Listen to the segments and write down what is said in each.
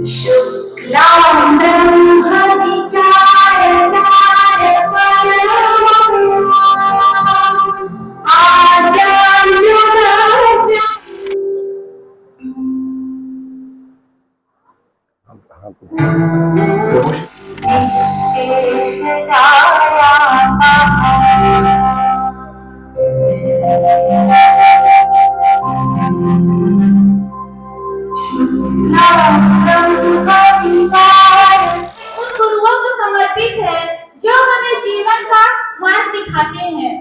शुक्लां ब्रह्मविचारसारपरमम् आद्यां उन गुरुओं को समर्पित है जो हमें जीवन का मार्ग दिखाते हैं।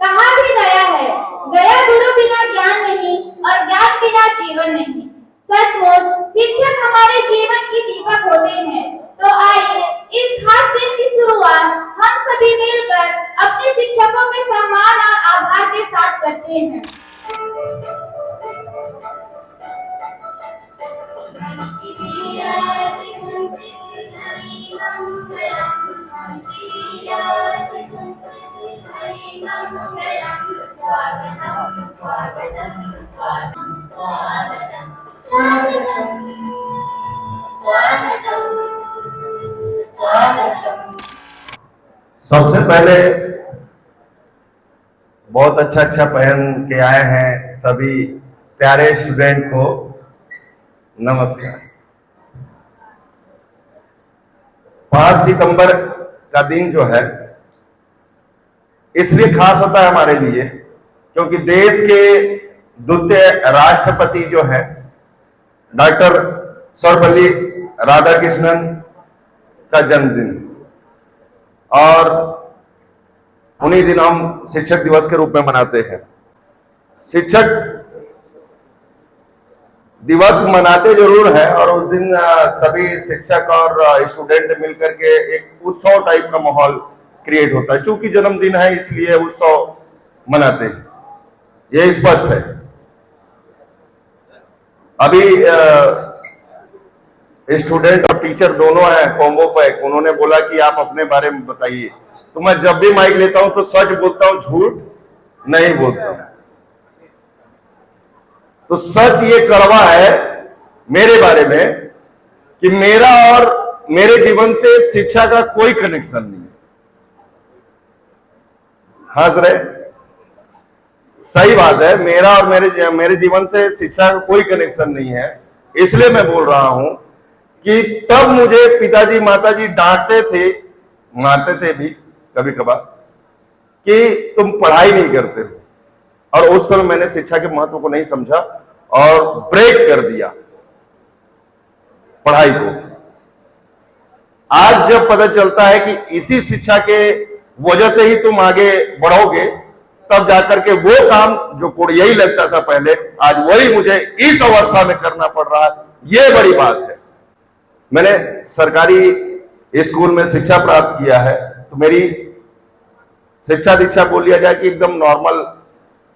कहा भी गया है, गया गुरु बिना ज्ञान नहीं और ज्ञान बिना जीवन नहीं। सचमुच शिक्षक हमारे जीवन की दीपक होते हैं। तो आइए इस खास दिन की शुरुआत हम सभी मिलकर अपने शिक्षकों के सम्मान और आभार के साथ करते हैं। सबसे पहले बहुत अच्छा पहन के आए हैं सभी प्यारे स्टूडेंट को नमस्कार। 5 सितंबर का दिन जो है इसलिए खास होता है हमारे लिए क्योंकि देश के द्वितीय राष्ट्रपति जो है डॉक्टर सर्वपल्ली राधाकृष्णन का जन्मदिन और उन्हीं दिन हम शिक्षक दिवस के रूप में मनाते हैं। शिक्षक दिवस मनाते जरूर है और उस दिन सभी शिक्षक और स्टूडेंट मिलकर के एक उत्सव टाइप का माहौल क्रिएट होता है। चूंकि जन्मदिन है इसलिए उत्सव मनाते हैं, ये स्पष्ट है। अभी स्टूडेंट और टीचर दोनों हैं कॉम्बो पैक। उन्होंने बोला कि आप अपने बारे में बताइए, तो मैं जब भी माइक लेता हूं तो सच बोलता हूं, झूठ नहीं बोलता हूं। तो सच ये कड़वा है मेरे बारे में कि मेरा और मेरे जीवन से शिक्षा का कोई कनेक्शन नहीं है। हंस रहे? सही बात है, मेरा और मेरे जीवन से शिक्षा का कोई कनेक्शन नहीं है। इसलिए मैं बोल रहा हूं कि तब मुझे पिताजी माताजी डांटते थे, मारते थे भी कभी कभार कि तुम पढ़ाई नहीं करते हो, और उस समय मैंने शिक्षा के महत्व को नहीं समझा और ब्रेक कर दिया पढ़ाई को। आज जब पता चलता है कि इसी शिक्षा के वजह से ही तुम आगे बढ़ोगे, तब जाकर के वो काम जो यही लगता था पहले, आज वही मुझे इस अवस्था में करना पड़ रहा है। ये बड़ी बात है। मैंने सरकारी स्कूल में शिक्षा प्राप्त किया है, तो मेरी शिक्षा दीक्षा बोल लिया जाए कि एकदम नॉर्मल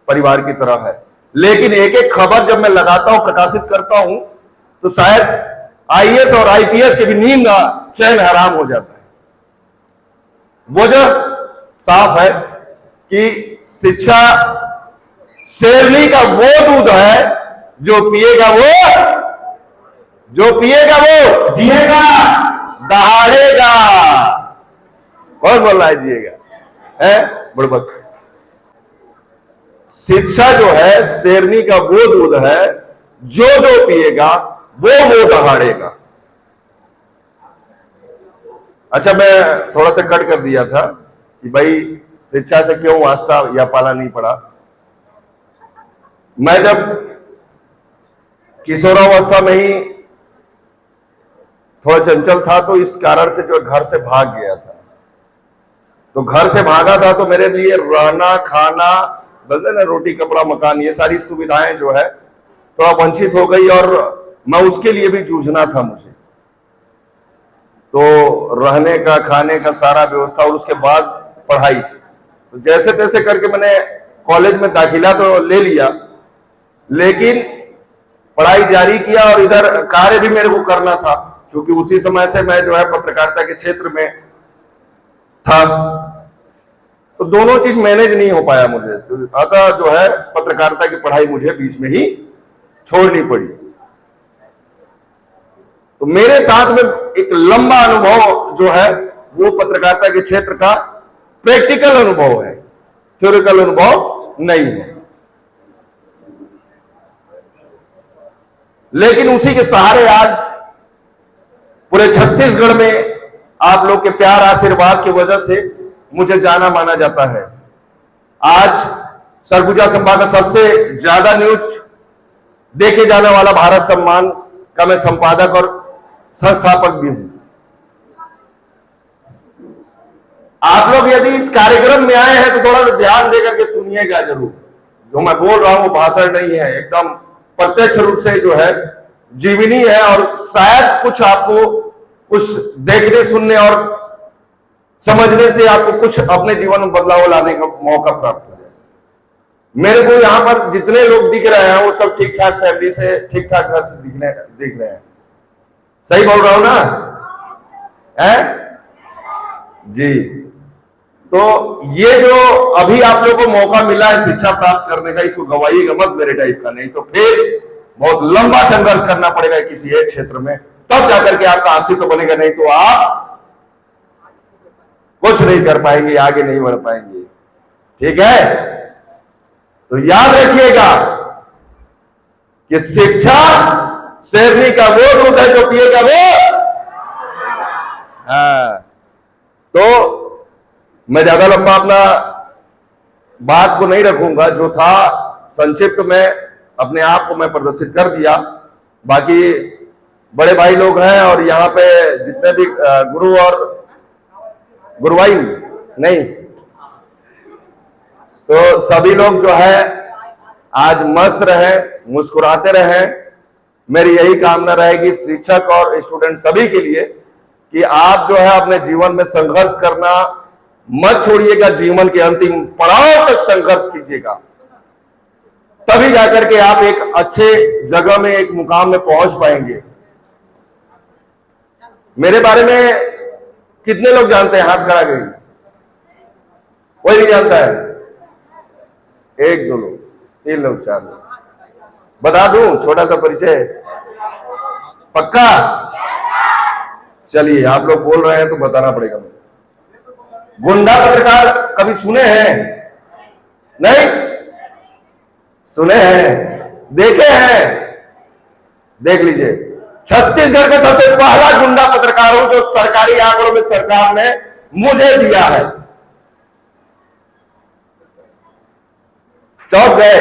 परिवार की तरह है। लेकिन एक एक खबर जब मैं लगाता हूं, प्रकाशित करता हूं, तो शायद आईएएस और आईपीएस के भी नींद चैन हराम हो जाता है। वजह साफ है कि शिक्षा शेरनी का वो दूध है जो पिएगा वो जिएगा, दहाड़ेगा। कौन बोल रहा है जिएगा? है बुड़बक। शिक्षा जो है शेरनी का वो दूध है जो पिएगा वो दहाड़ेगा। अच्छा, मैं थोड़ा सा कट कर दिया था कि भाई शिक्षा से क्यों वास्ता या पाला नहीं पड़ा। मैं जब किशोरावस्था में ही थोड़ा चंचल था, तो इस कारण से जो घर से भाग गया था। तो घर से भागा था तो मेरे लिए रहना, खाना, बोलते ना रोटी कपड़ा मकान, ये सारी सुविधाएं जो है थोड़ा वंचित हो गई, और मैं उसके लिए भी जूझना था मुझे। तो रहने का खाने का सारा व्यवस्था और उसके बाद पढ़ाई, तो जैसे तैसे करके मैंने कॉलेज में दाखिला तो ले लिया, लेकिन पढ़ाई जारी किया और इधर कार्य भी मेरे को करना था, क्योंकि उसी समय से मैं जो है पत्रकारिता के क्षेत्र में था। तो दोनों चीज मैनेज नहीं हो पाया मुझे, तो अतः जो है पत्रकारिता की पढ़ाई मुझे बीच में ही छोड़नी पड़ी। तो मेरे साथ में एक लंबा अनुभव जो है वो पत्रकारिता के क्षेत्र का प्रैक्टिकल अनुभव है, थ्योरिकल अनुभव नहीं है। लेकिन उसी के सहारे आज पूरे छत्तीसगढ़ में आप लोग के प्यार आशीर्वाद की वजह से मुझे जाना माना जाता है। आज सरगुजा संभाग का सबसे ज्यादा न्यूज देखे जाने वाला भारत सम्मान का मैं संपादक और संस्थापक भी हूं। आप लोग यदि इस कार्यक्रम में आए हैं तो थोड़ा सा ध्यान देकर के सुनिएगा जरूर। जो मैं बोल रहा हूं वो भाषण नहीं है, एकदम प्रत्यक्ष रूप से जो है जीवनी है, और शायद कुछ आपको कुछ देखने सुनने और समझने से आपको कुछ अपने जीवन में बदलाव लाने का मौका प्राप्त हो जाए। मेरे को यहां पर जितने लोग दिख रहे हैं वो सब ठीक ठाक फैमिली से, ठीक ठाक घर से दिख रहे हैं। सही बोल रहा हूं ना? है जी। तो ये जो अभी आप लोगों को मौका मिला है शिक्षा प्राप्त करने का, इसको गवाइएगा मत मेरे टाइप का, नहीं तो फिर बहुत लंबा संघर्ष करना पड़ेगा किसी एक क्षेत्र में, तब जाकर के आपका अस्तित्व बनेगा, नहीं तो आप कुछ नहीं कर पाएंगे, आगे नहीं बढ़ पाएंगे। ठीक है? तो याद रखिएगा कि शिक्षा शेरनी का वो दूध है जो पिएगा वो। हाँ, तो मैं ज्यादा लंबा अपना बात को नहीं रखूंगा, जो था संक्षिप्त में अपने आप को मैं प्रदर्शित कर दिया। बाकी बड़े भाई लोग हैं और यहाँ पे जितने भी गुरु और गुरुवाई नहीं, तो सभी लोग जो है आज मस्त रहे, मुस्कुराते रहे। मेरी यही कामना रहेगी शिक्षक और स्टूडेंट सभी के लिए कि आप जो है अपने जीवन में संघर्ष करना मत छोड़िएगा, जीवन के अंतिम पड़ाव तक संघर्ष कीजिएगा, तभी जाकर के आप एक अच्छे जगह में, एक मुकाम में पहुंच पाएंगे। मेरे बारे में कितने लोग जानते हैं? हाथ खड़ा करिए। कोई नहीं जानता है? एक दो लोग, तीन लोग, चार लोग। बता दूं छोटा सा परिचय? पक्का? चलिए, आप लोग बोल रहे हैं तो बताना पड़ेगा मुझे। गुंडा पत्रकार कभी सुने हैं? नहीं सुने हैं? देखे हैं? देख लीजिए, छत्तीसगढ़ का सबसे पहला गुंडा पत्रकार हूं जो सरकारी आंकड़ों में सरकार ने मुझे दिया है। चौंक गए?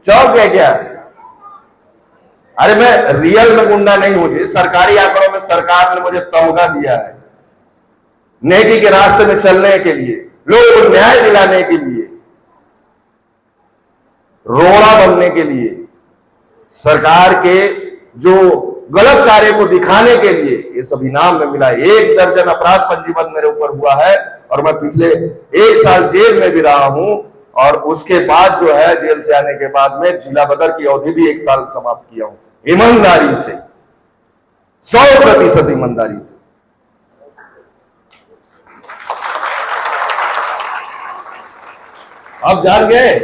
चौंक गए क्या? अरे मैं रियल में गुंडा नहीं हूं जी, सरकारी आंकड़ों में सरकार ने मुझे तमगा दिया है। नेकी के रास्ते में चलने के लिए, लोगों को न्याय दिलाने के लिए, रोड़ा बनने के लिए, सरकार के जो गलत कार्य को दिखाने के लिए ये सब इनाम में मिला। 1 दर्जन अपराध पंजीबद्ध मेरे ऊपर हुआ है और मैं पिछले 1 साल जेल में भी रहा हूं, और उसके बाद जो है जेल से आने के बाद में जिला बदर की अवधि भी 1 साल समाप्त किया हूं, ईमानदारी से, 100% ईमानदारी से। अब जान गए?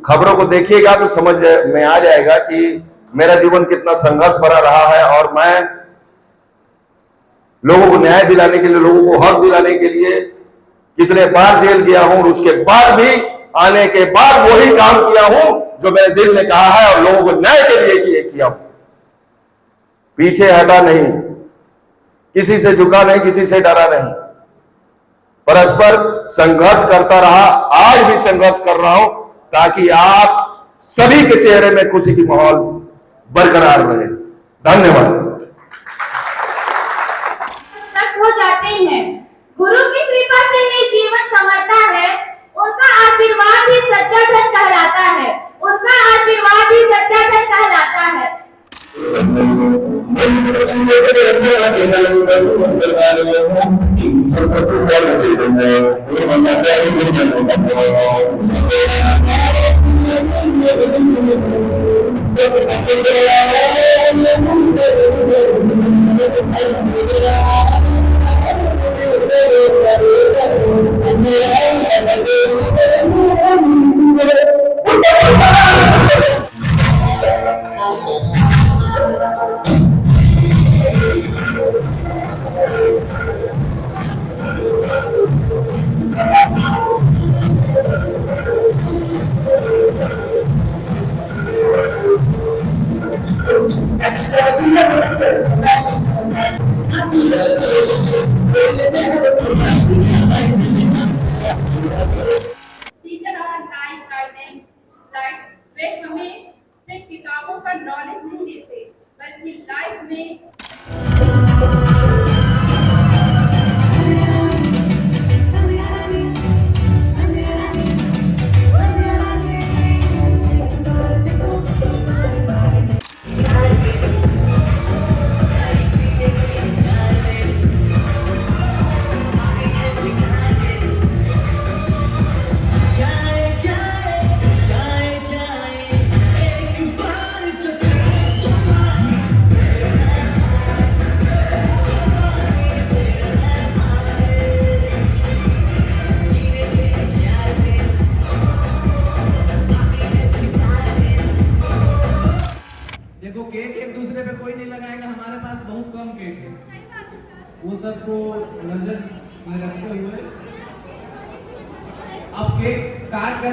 खबरों को देखिएगा तो समझ में आ जाएगा कि मेरा जीवन कितना संघर्ष भरा रहा है, और मैं लोगों को न्याय दिलाने के लिए, लोगों को हक दिलाने के लिए कितने बार जेल गया हूं, और उसके बाद भी आने के बाद वही काम किया हूं जो मेरे दिल ने कहा है, और लोगों को न्याय के लिए किया हूं। पीछे हटा नहीं, किसी से झुका नहीं, किसी से डरा नहीं, परस्पर संघर्ष करता रहा। आज भी संघर्ष कर रहा हूं ताकि आप सभी के चेहरे में खुशी की माहौल बरकरार रहे। धन्यवाद। तक हो जाते हैं, गुरु की कृपा से ये जीवन संवरता है, टीचर और गाइड्स वे हमें सिर्फ किताबों का नॉलेज नहीं देते बल्कि लाइफ में देखो केक एक दूसरे पे कोई नहीं लगाएगा, हमारे पास बहुत कम केक है, वो सबको नजर में रखते हुए अब केक काट कर